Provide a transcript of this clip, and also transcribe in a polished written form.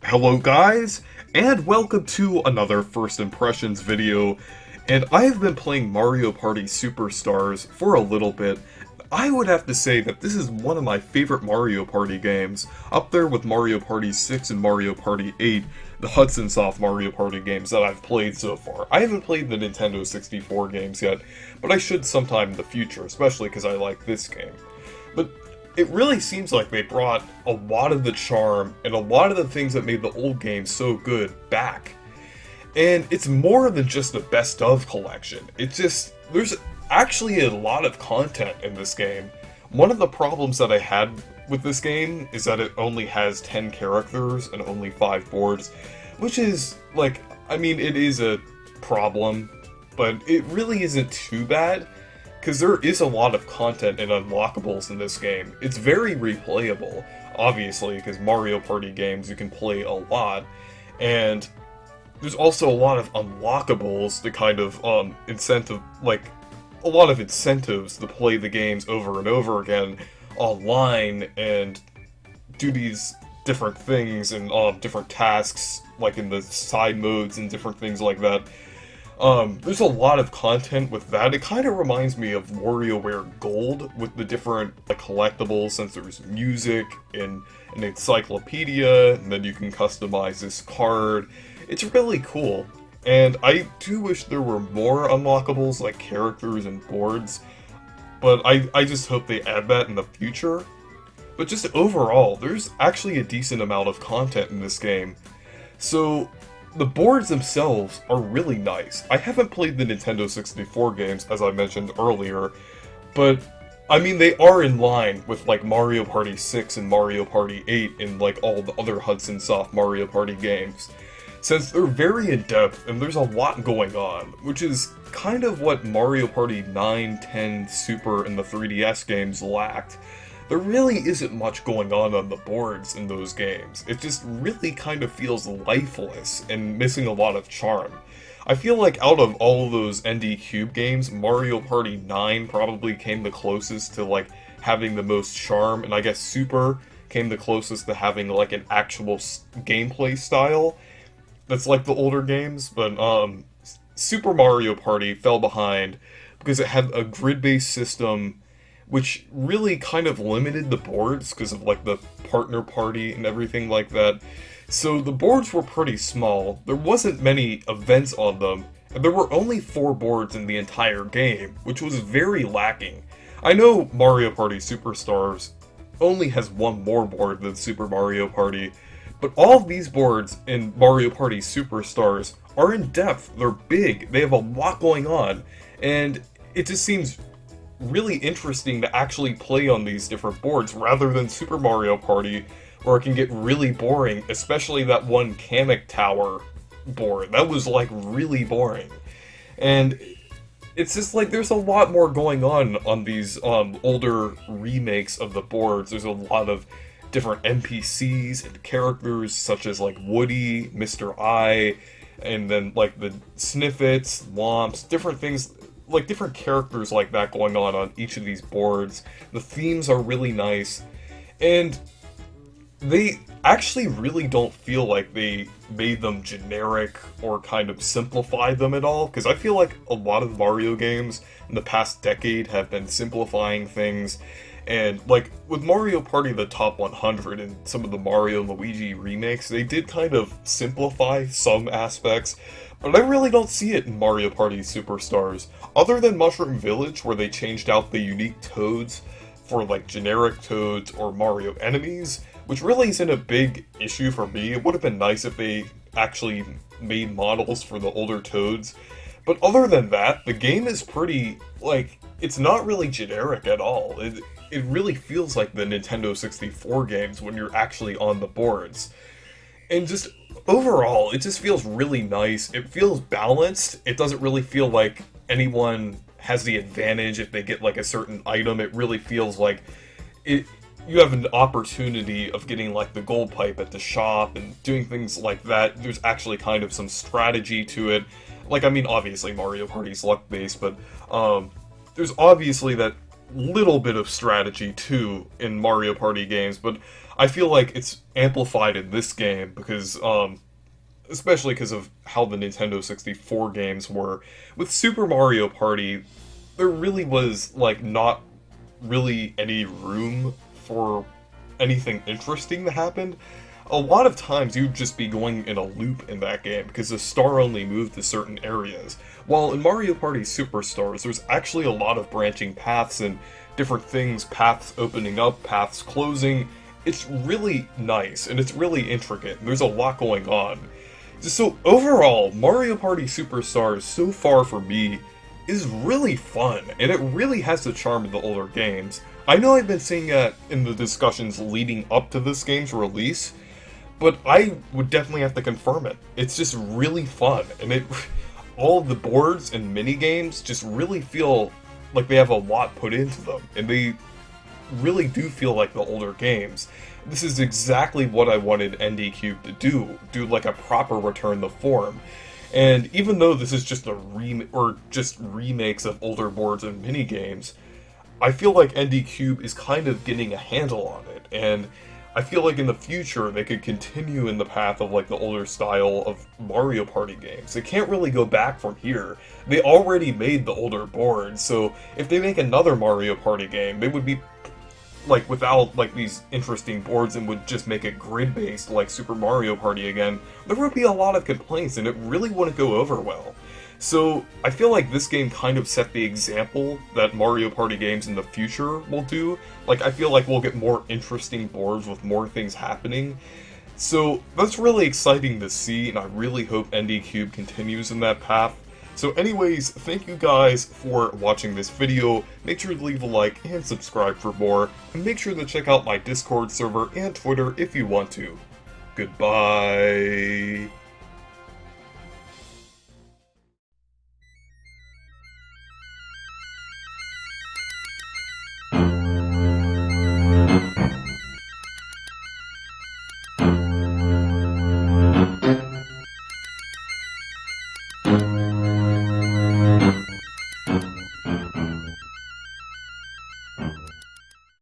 Hello guys, and welcome to another First Impressions video, and I have been playing Mario Party Superstars for a little bit. I would have to say that this is one of my favorite Mario Party games, up there with Mario Party 6 and Mario Party 8, the Hudson Soft Mario Party games that I've played so far. I haven't played the Nintendo 64 games yet, but I should sometime in the future, especially because I like this game. But it really seems like they brought a lot of the charm and a lot of the things that made the old games so good back. And it's more than just a best of collection. It's just, there's actually a lot of content in this game. One of the problems that I had with this game is that it only has 10 characters and only 5 boards, which is, like, I mean, it is a problem, but it really isn't too bad. Because there is a lot of content and unlockables in this game. It's very replayable, obviously, because Mario Party games you can play a lot, and there's also a lot of unlockables to kind of incentive, like a lot of incentives to play the games over and over again online and do these different things and different tasks, like in the side modes and different things like that. There's a lot of content with that. It kind of reminds me of WarioWare Gold with the different collectibles, since there's music and an encyclopedia, and then you can customize this card. It's really cool. And I do wish there were more unlockables like characters and boards, but I just hope they add that in the future. But just overall, there's actually a decent amount of content in this game. So the boards themselves are really nice. I haven't played the Nintendo 64 games, as I mentioned earlier, but I mean, they are in line with like Mario Party 6 and Mario Party 8 and like all the other Hudson Soft Mario Party games, since they're very in-depth and there's a lot going on, which is kind of what Mario Party 9, 10, Super, and the 3DS games lacked. There really isn't much going on the boards in those games. It just really kind of feels lifeless and missing a lot of charm. I feel like out of all of those ND Cube games, Mario Party 9 probably came the closest to like having the most charm, and I guess Super came the closest to having like an actual gameplay style that's like the older games, but Super Mario Party fell behind because it had a grid-based system which really kind of limited the boards because of like the partner party and everything like that. So the boards were pretty small, there wasn't many events on them, and there were only 4 boards in the entire game, which was very lacking. I know Mario Party Superstars only has one more board than Super Mario Party, but all of these boards in Mario Party Superstars are in depth, they're big, they have a lot going on, and it just seems really interesting to actually play on these different boards rather than Super Mario Party, where it can get really boring, especially that one Kamek Tower board. That was like really boring. And it's just like there's a lot more going on these older remakes of the boards. There's a lot of different NPCs and characters such as like Woody, Mr. I, and then like the Sniffets, Womps, different things, like different characters like that going on each of these boards. The themes are really nice, and they actually really don't feel like they made them generic or kind of simplified them at all, because I feel like a lot of Mario games in the past decade have been simplifying things, and like with Mario Party the Top 100 and some of the Mario and Luigi remakes, they did kind of simplify some aspects, but I really don't see it in Mario Party Superstars. Other than Mushroom Village, where they changed out the unique toads for like generic toads or Mario enemies, which really isn't a big issue for me. It would have been nice if they actually made models for the older toads. But other than that, the game is pretty, like, it's not really generic at all. It really feels like the Nintendo 64 games when you're actually on the boards. And just overall, it just feels really nice. It feels balanced. It doesn't really feel like anyone has the advantage if they get like a certain item. It really feels like you have an opportunity of getting like the gold pipe at the shop and doing things like that. There's actually kind of some strategy to it. Like, I mean, obviously Mario Party's luck-based, but there's obviously that little bit of strategy too in Mario Party games, but I feel like it's amplified in this game because, especially because of how the Nintendo 64 games were. With Super Mario Party, there really was, like, not really any room for anything interesting to happen. A lot of times you'd just be going in a loop in that game because the star only moved to certain areas. While in Mario Party Superstars, there's actually a lot of branching paths and different things, paths opening up, paths closing. It's really nice and it's really intricate. There's a lot going on. So overall, Mario Party Superstars so far for me is really fun, and it really has the charm of the older games. I know I've been saying that in the discussions leading up to this game's release, but I would definitely have to confirm it. It's just really fun, and all of the boards and mini games just really feel like they have a lot put into them, and they really do feel like the older games. This is exactly what I wanted ND Cube to do like a proper return to form. And even though this is just just remakes of older boards and mini games, I feel like ND Cube is kind of getting a handle on it, and I feel like in the future they could continue in the path of like the older style of Mario Party games. They can't really go back from here. They already made the older boards, so if they make another Mario Party game, they would be like without like these interesting boards and would just make it grid-based like Super Mario Party again, there would be a lot of complaints and it really wouldn't go over well. So I feel like this game kind of set the example that Mario Party games in the future will do. Like, I feel like we'll get more interesting boards with more things happening. So that's really exciting to see, and I really hope ND Cube continues in that path. So anyways, thank you guys for watching this video. Make sure to leave a like and subscribe for more, and make sure to check out my Discord server and Twitter if you want to. Goodbye.